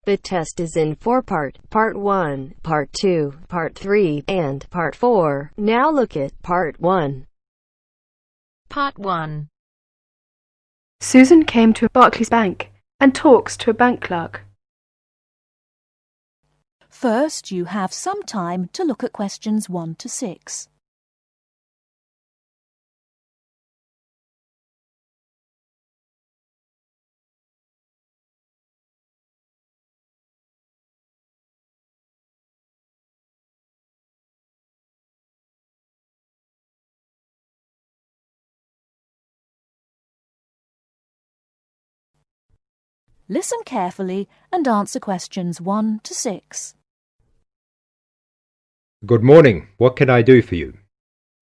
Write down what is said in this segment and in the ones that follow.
The test is in 4 parts: Part 1, Part 2, Part 3, and Part 4. Now look at Part 1. Part 1. Susan came to Barclays Bank and talks to a bank clerk. First, you have some time to look at questions 1 to 6. Listen carefully and answer questions 1 to 6. Good morning. What can I do for you?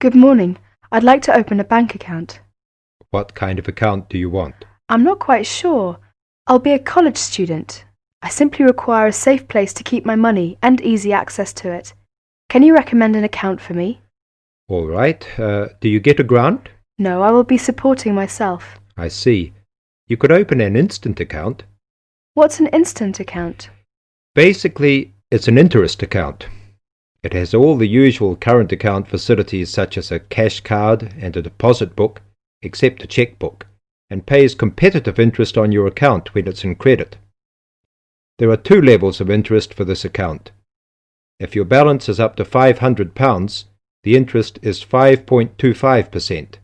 Good morning. I'd like to open a bank account. What kind of account do you want? I'm not quite sure. I'll be a college student. I simply require a safe place to keep my money and easy access to it. Can you recommend an account for me? All right. Do you get a grant? No, I will be supporting myself. I see. You could open an instant account. What's an instant account? Basically, it's an interest account. It has all the usual current account facilities such as a cash card and a deposit book, except a checkbook, and pays competitive interest on your account when it's in credit. There are 2 levels of interest for this account. If your balance is up to £500, the interest is 5.25%.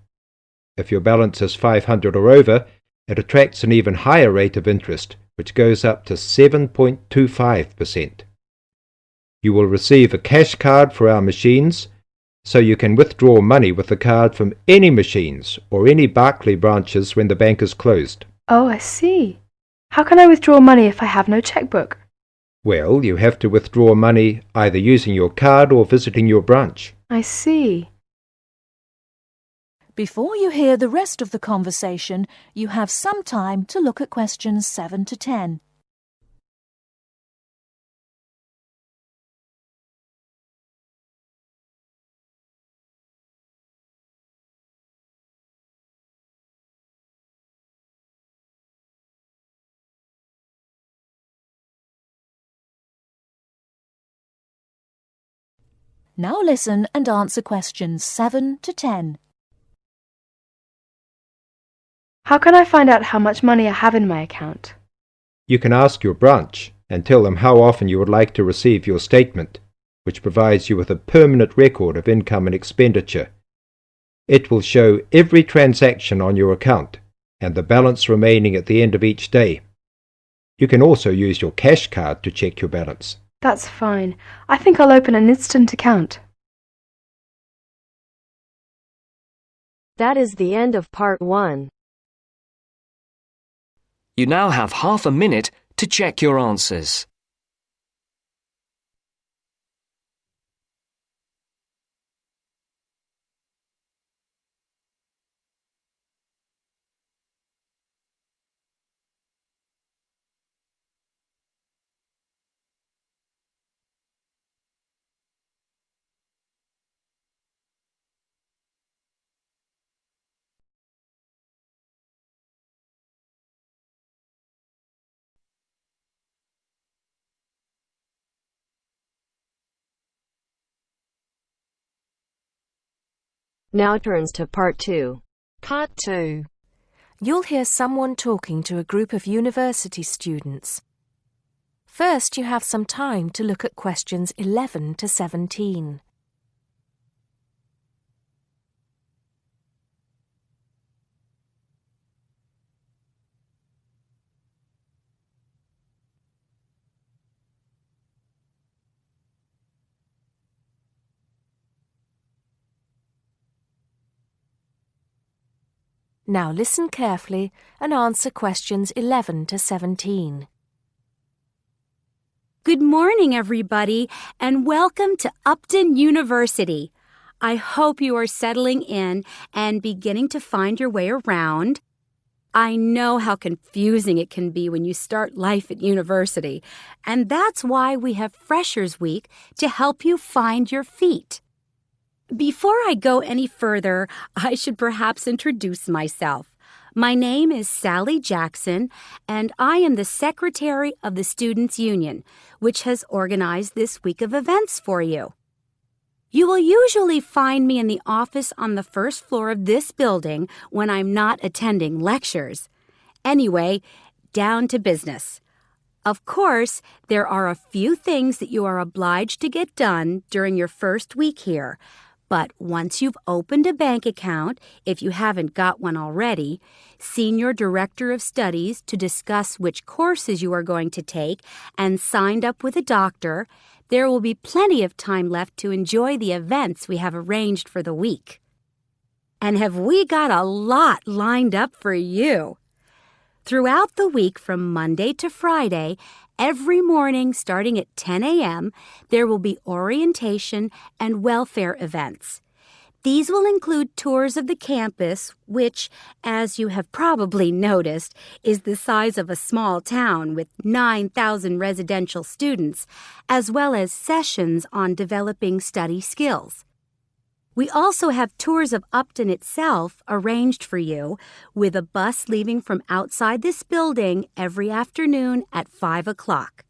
If your balance is 500 or over, it attracts an even higher rate of interest, which goes up to 7.25%. You will receive a cash card for our machines, so you can withdraw money with the card from any machines or any Barclays branches when the bank is closed. Oh, I see. How can I withdraw money if I have no checkbook? Well, you have to withdraw money either using your card or visiting your branch. I see. Before you hear the rest of the conversation, you have some time to look at questions 7 to 10. Now listen and answer questions 7 to 10. How can I find out how much money I have in my account? You can ask your branch and tell them how often you would like to receive your statement, which provides you with a permanent record of income and expenditure. It will show every transaction on your account and the balance remaining at the end of each day. You can also use your cash card to check your balance. That's fine. I think I'll open an instant account. That is the end of Part 1. You now have half a minute to check your answers. Now turns to Part 2. Part 2. You'll hear someone talking to a group of university students. First, you have some time to look at questions 11 to 17. Now listen carefully and answer questions 11 to 17. Good morning, everybody, and welcome to Upton University. I hope you are settling in and beginning to find your way around. I know how confusing it can be when you start life at university, and that's why we have Freshers Week to help you find your feet. Before I go any further, I should perhaps introduce myself. My name is Sally Jackson, and I am the Secretary of the Students' Union, which has organized this week of events for you. You will usually find me in the office on the first floor of this building when I'm not attending lectures. Anyway, down to business. Of course, there are a few things that you are obliged to get done during your first week here. But once you've opened a bank account, if you haven't got one already, seen your director of studies to discuss which courses you are going to take, and signed up with a doctor, there will be plenty of time left to enjoy the events we have arranged for the week. And have we got a lot lined up for you? Throughout the week from Monday to Friday, every morning starting at 10 a.m., there will be orientation and welfare events. These will include tours of the campus, which, as you have probably noticed, is the size of a small town with 9,000 residential students, as well as sessions on developing study skills. We also have tours of Upton itself arranged for you, with a bus leaving from outside this building every afternoon at 5 o'clock.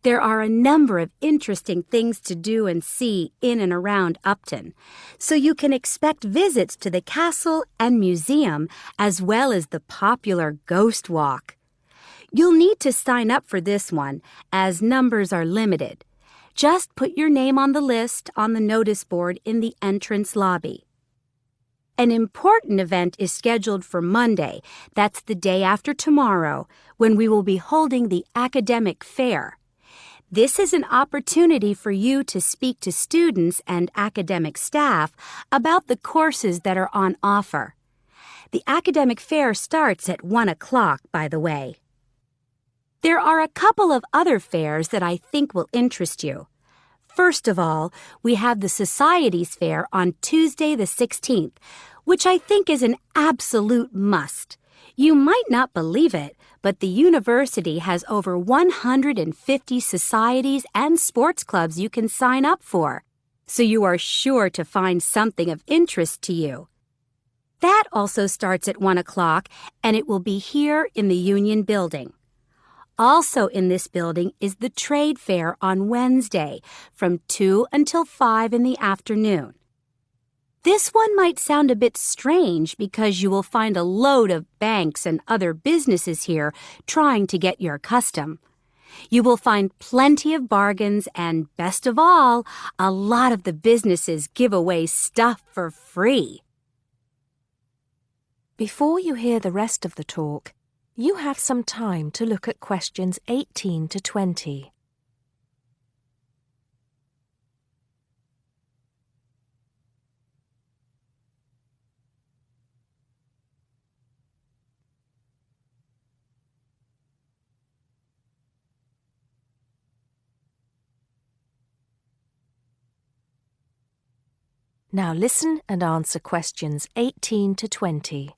There are a number of interesting things to do and see in and around Upton, so you can expect visits to the castle and museum as well as the popular Ghost Walk. You'll need to sign up for this one, as numbers are limited. Just put your name on the list on the notice board in the entrance lobby. An important event is scheduled for Monday, that's the day after tomorrow, when we will be holding the academic fair. This is an opportunity for you to speak to students and academic staff about the courses that are on offer. The academic fair starts at 1 o'clock, by the way. There are a couple of other fairs that I think will interest you. First of all, we have the Societies Fair on Tuesday the 16th, which I think is an absolute must. You might not believe it, but the university has over 150 societies and sports clubs you can sign up for, so you are sure to find something of interest to you. That also starts at 1 o'clock, and it will be here in the Union Building. Also in this building is the Trade Fair on Wednesday from 2 until 5 in the afternoon. This one might sound a bit strange because you will find a load of banks and other businesses here trying to get your custom. You will find plenty of bargains and, best of all, a lot of the businesses give away stuff for free. Before you hear the rest of the talk, you have some time to look at questions 18 to 20. Now listen and answer questions 18 to 20.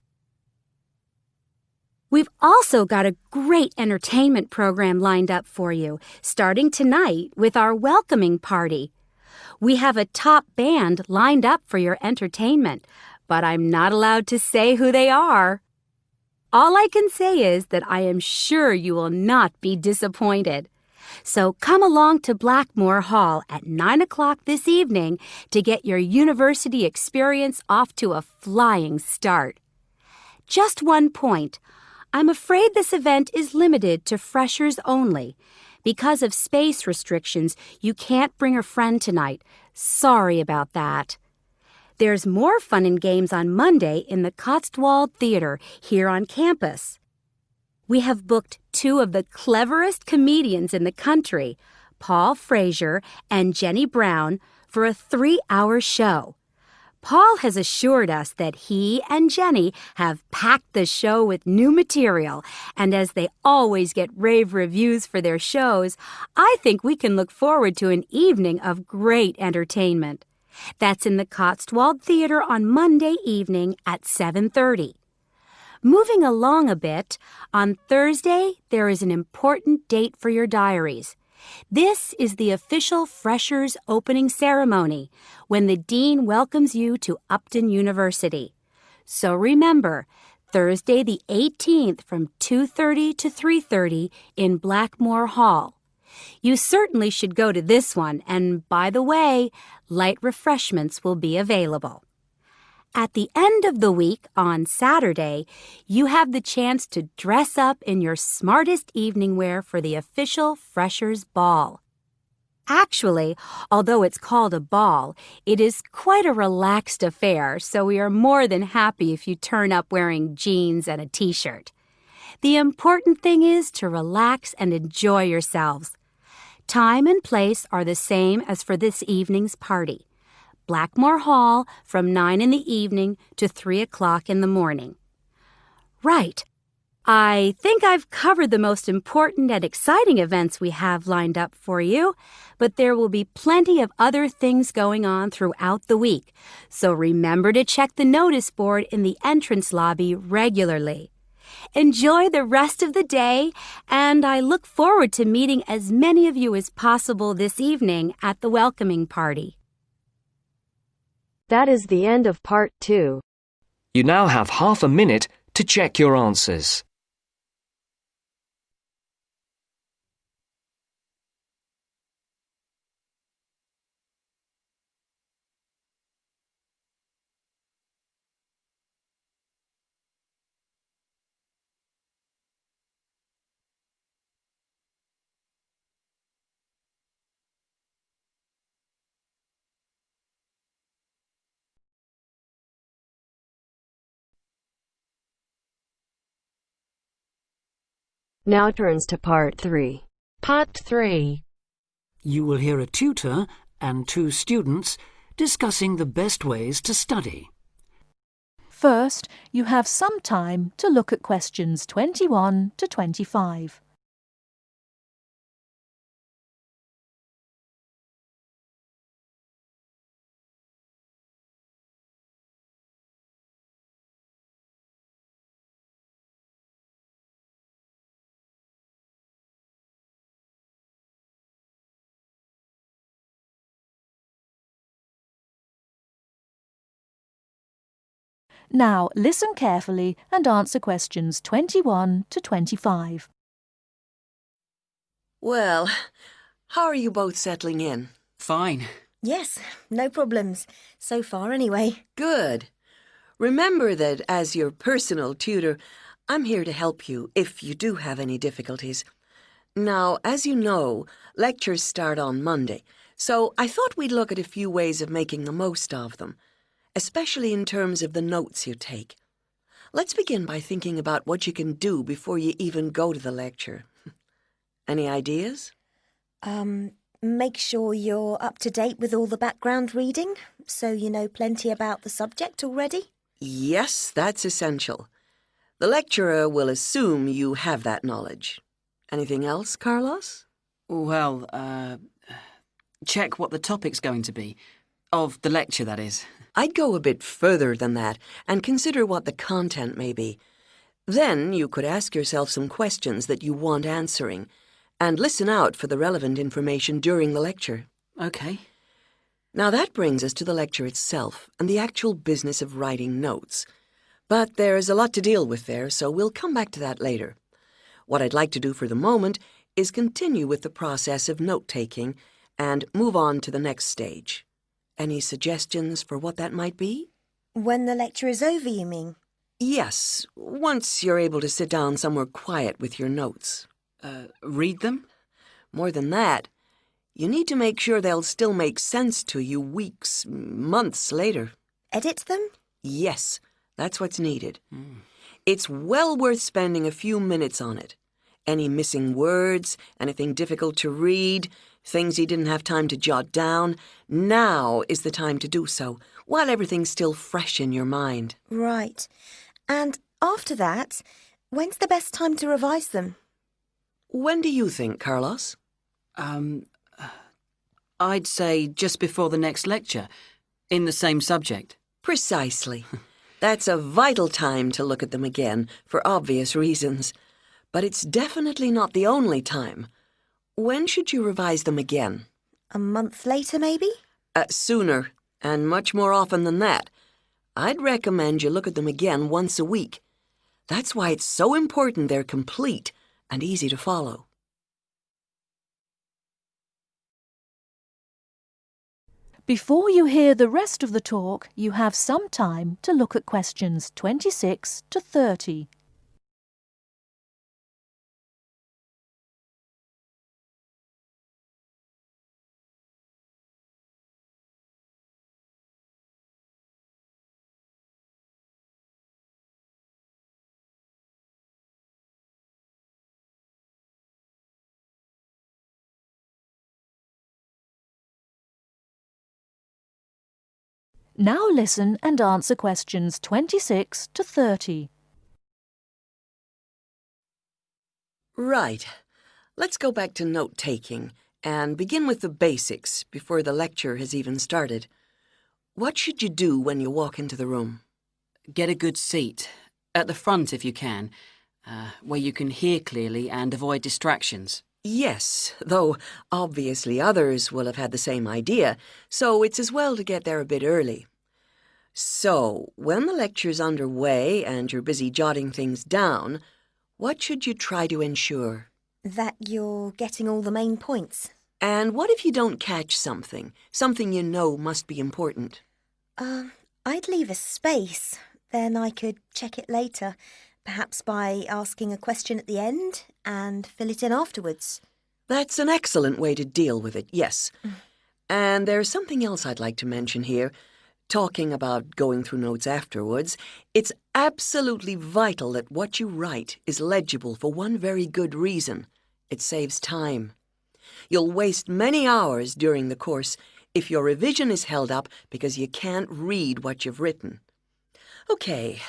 We've also got a great entertainment program lined up for you, starting tonight with our welcoming party. We have a top band lined up for your entertainment, but I'm not allowed to say who they are. All I can say is that I am sure you will not be disappointed. So come along to Blackmore Hall at 9 o'clock this evening to get your university experience off to a flying start. Just one point. I'm afraid this event is limited to freshers only. Because of space restrictions, you can't bring a friend tonight. Sorry about that. There's more fun and games on Monday in the Cotswold Theater here on campus. We have booked two of the cleverest comedians in the country, Paul Frazier and Jenny Brown, for a 3-hour show. Paul has assured us that he and Jenny have packed the show with new material, and as they always get rave reviews for their shows, I think we can look forward to an evening of great entertainment. That's in the Cotswold Theater on Monday evening at 7:30. Moving along a bit, on Thursday there is an important date for your diaries. This is the official Freshers opening ceremony, when the Dean welcomes you to Upton University. So remember, Thursday the 18th from 2:30 to 3:30 in Blackmore Hall. You certainly should go to this one, and by the way, light refreshments will be available. At the end of the week, on Saturday, you have the chance to dress up in your smartest evening wear for the official Freshers' Ball. Actually, although it's called a ball, it is quite a relaxed affair, so we are more than happy if you turn up wearing jeans and a t-shirt. The important thing is to relax and enjoy yourselves. Time and place are the same as for this evening's party. Blackmore Hall from 9 in the evening to 3 o'clock in the morning. Right. I think I've covered the most important and exciting events we have lined up for you, but there will be plenty of other things going on throughout the week, so remember to check the notice board in the entrance lobby regularly. Enjoy the rest of the day, and I look forward to meeting as many of you as possible this evening at the welcoming party. That is the end of part 2. You now have half a minute to check your answers. Now turns to part 3. Part 3. You will hear a tutor and 2 students discussing the best ways to study. First, you have some time to look at questions 21 to 25. Now, listen carefully and answer questions 21 to 25. Well, how are you both settling in? Fine. Yes, no problems. So far, anyway. Good. Remember that as your personal tutor, I'm here to help you if you do have any difficulties. Now, as you know, lectures start on Monday, so I thought we'd look at a few ways of making the most of them, especially in terms of the notes you take. Let's begin by thinking about what you can do before you even go to the lecture. Any ideas? Make sure you're up to date with all the background reading, so you know plenty about the subject already. Yes, that's essential. The lecturer will assume you have that knowledge. Anything else, Carlos? Well, check what the topic's going to be. Of the lecture, that is. I'd go a bit further than that and consider what the content may be. Then you could ask yourself some questions that you want answering and listen out for the relevant information during the lecture. OK. Now that brings us to the lecture itself and the actual business of writing notes. But there's a lot to deal with there, so we'll come back to that later. What I'd like to do for the moment is continue with the process of note-taking and move on to the next stage. Any suggestions for what that might be? When the lecture is over, you mean? Yes, once you're able to sit down somewhere quiet with your notes. Read them? More than that, you need to make sure they'll still make sense to you weeks, months later. Edit them? Yes, that's what's needed. It's well worth spending a few minutes on it. Any missing words, anything difficult to read, things you didn't have time to jot down, now is the time to do so, while everything's still fresh in your mind. Right. And after that, when's the best time to revise them? When do you think, Carlos? I'd say just before the next lecture, in the same subject. Precisely. That's a vital time to look at them again, for obvious reasons. But it's definitely not the only time. When should you revise them again? A month later, maybe? Sooner, and much more often than that. I'd recommend you look at them again once a week. That's why it's so important they're complete and easy to follow. Before you hear the rest of the talk, you have some time to look at questions 26 to 30. Now listen and answer questions 26 to 30. Right. Let's go back to note-taking and begin with the basics before the lecture has even started. What should you do when you walk into the room? Get a good seat, at the front if you can, where you can hear clearly and avoid distractions. Yes, though obviously others will have had the same idea, so it's as well to get there a bit early. So, when the lecture's underway and you're busy jotting things down, what should you try to ensure? That you're getting all the main points. And what if you don't catch something you know must be important? I'd leave a space. Then I could check it later, perhaps by asking a question at the end and fill it in afterwards. That's an excellent way to deal with it, yes. And there's something else I'd like to mention here. Talking about going through notes afterwards, it's absolutely vital that what you write is legible for one very good reason. It saves time. You'll waste many hours during the course if your revision is held up because you can't read what you've written. Okay,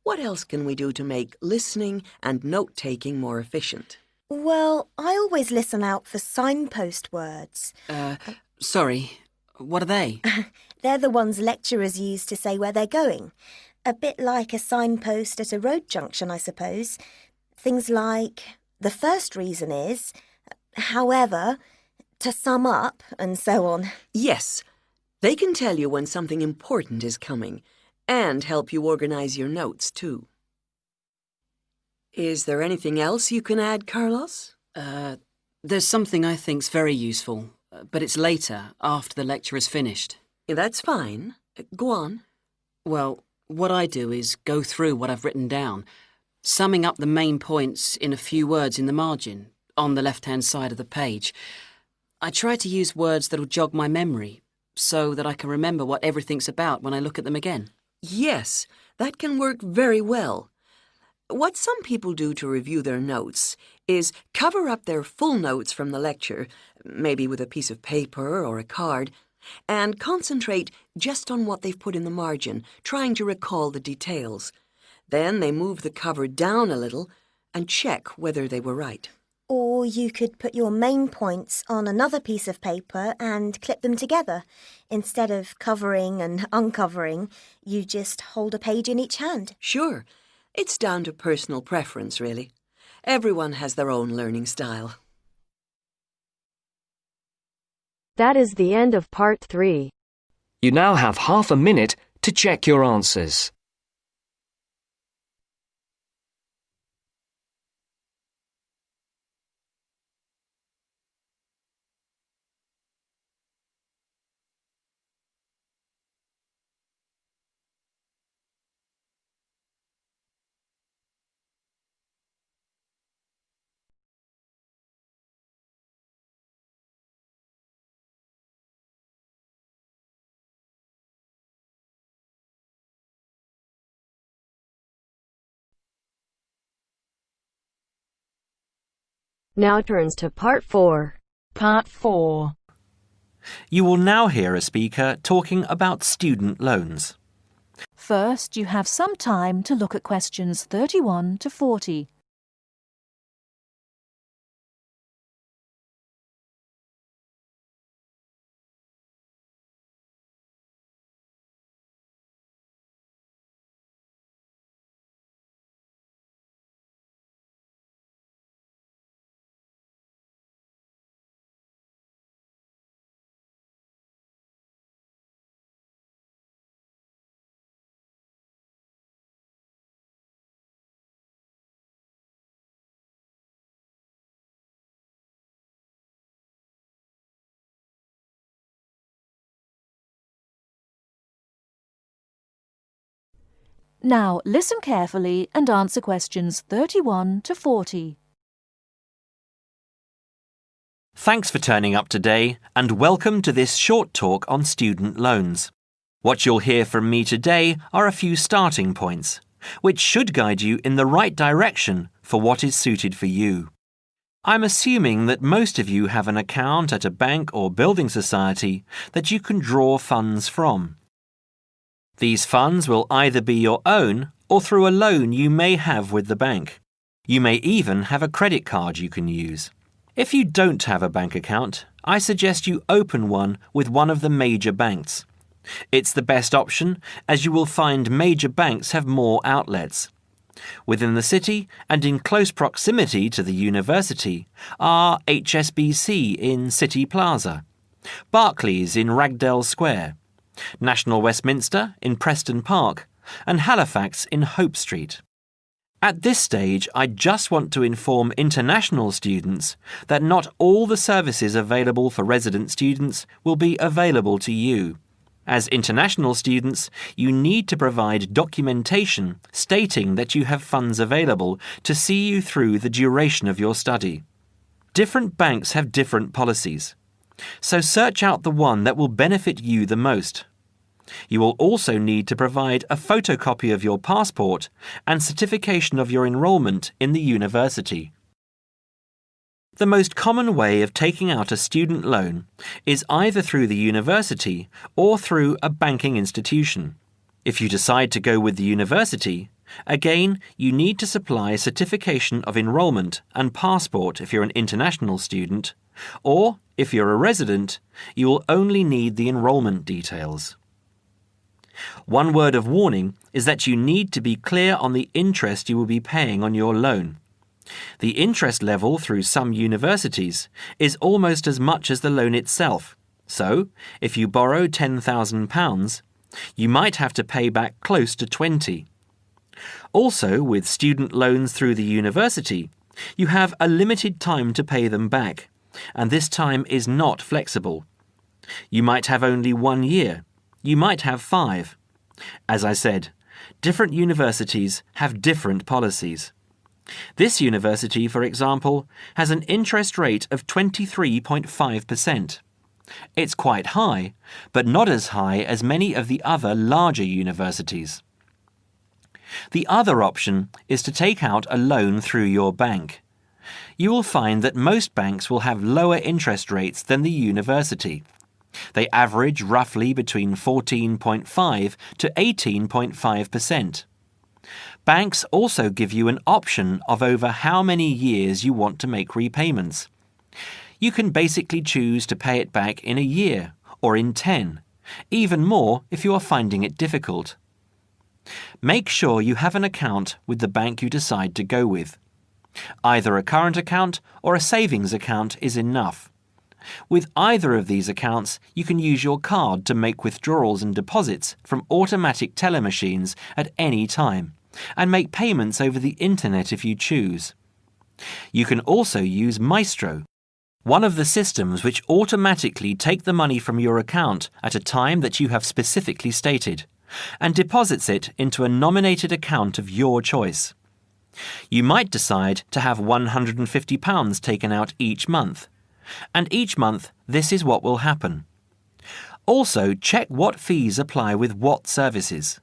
what else can we do to make listening and note-taking more efficient? Well, I always listen out for signpost words. Sorry, what are they? They're the ones lecturers use to say where they're going. A bit like a signpost at a road junction, I suppose. Things like, the first reason is, however, to sum up, and so on. Yes, they can tell you when something important is coming, and help you organize your notes, too. Is there anything else you can add, Carlos? There's something I think's very useful, but it's later, after the lecture is finished. That's fine. Go on. Well, what I do is go through what I've written down, summing up the main points in a few words in the margin, on the left-hand side of the page. I try to use words that'll jog my memory, so that I can remember what everything's about when I look at them again. Yes, that can work very well. What some people do to review their notes is cover up their full notes from the lecture, maybe with a piece of paper or a card, and concentrate just on what they've put in the margin, trying to recall the details. Then they move the cover down a little and check whether they were right. Or you could put your main points on another piece of paper and clip them together. Instead of covering and uncovering, you just hold a page in each hand. Sure. It's down to personal preference, really. Everyone has their own learning style. That is the end of part 3. You now have half a minute to check your answers. Now turns to part 4. Part 4. You will now hear a speaker talking about student loans. First, you have some time to look at questions 31 to 40. Now listen carefully and answer questions 31 to 40. Thanks for turning up today and welcome to this short talk on student loans. What you'll hear from me today are a few starting points, which should guide you in the right direction for what is suited for you. I'm assuming that most of you have an account at a bank or building society that you can draw funds from. These funds will either be your own or through a loan you may have with the bank. You may even have a credit card you can use. If you don't have a bank account, I suggest you open one with one of the major banks. It's the best option as you will find major banks have more outlets. Within the city and in close proximity to the university are HSBC in City Plaza, Barclays in Ragdale Square, National Westminster in Preston Park, and Halifax in Hope Street. At this stage, I just want to inform international students that not all the services available for resident students will be available to you. As international students, you need to provide documentation stating that you have funds available to see you through the duration of your study. Different banks have different policies, so search out the one that will benefit you the most. You will also need to provide a photocopy of your passport and certification of your enrolment in the university. The most common way of taking out a student loan is either through the university or through a banking institution. If you decide to go with the university, again, you need to supply a certification of enrolment and passport if you're an international student, or if you're a resident, you will only need the enrolment details. One word of warning is that you need to be clear on the interest you will be paying on your loan. The interest level through some universities is almost as much as the loan itself. So, if you borrow £10,000, you might have to pay back close to 20. Also, with student loans through the university, you have a limited time to pay them back, and this time is not flexible. You might have only 1 year. You might have 5. As I said, different universities have different policies. This university, for example, has an interest rate of 23.5%. It's quite high, but not as high as many of the other larger universities. The other option is to take out a loan through your bank. You will find that most banks will have lower interest rates than the university. They average roughly between 14.5 to 18.5%. Banks also give you an option of over how many years you want to make repayments. You can basically choose to pay it back in a year or in 10, even more if you are finding it difficult. Make sure you have an account with the bank you decide to go with. Either a current account or a savings account is enough. With either of these accounts, you can use your card to make withdrawals and deposits from automatic teller machines at any time, and make payments over the internet if you choose. You can also use Maestro, one of the systems which automatically take the money from your account at a time that you have specifically stated, and deposits it into a nominated account of your choice. You might decide to have £150 taken out each month, and each month this is what will happen. Also, check what fees apply with what services.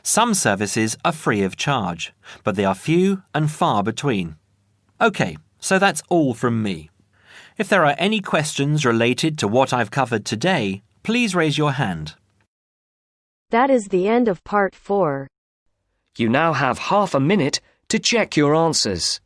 Some services are free of charge, but they are few and far between. OK, so that's all from me. If there are any questions related to what I've covered today, please raise your hand. That is the end of part 4. You now have half a minute to check your answers.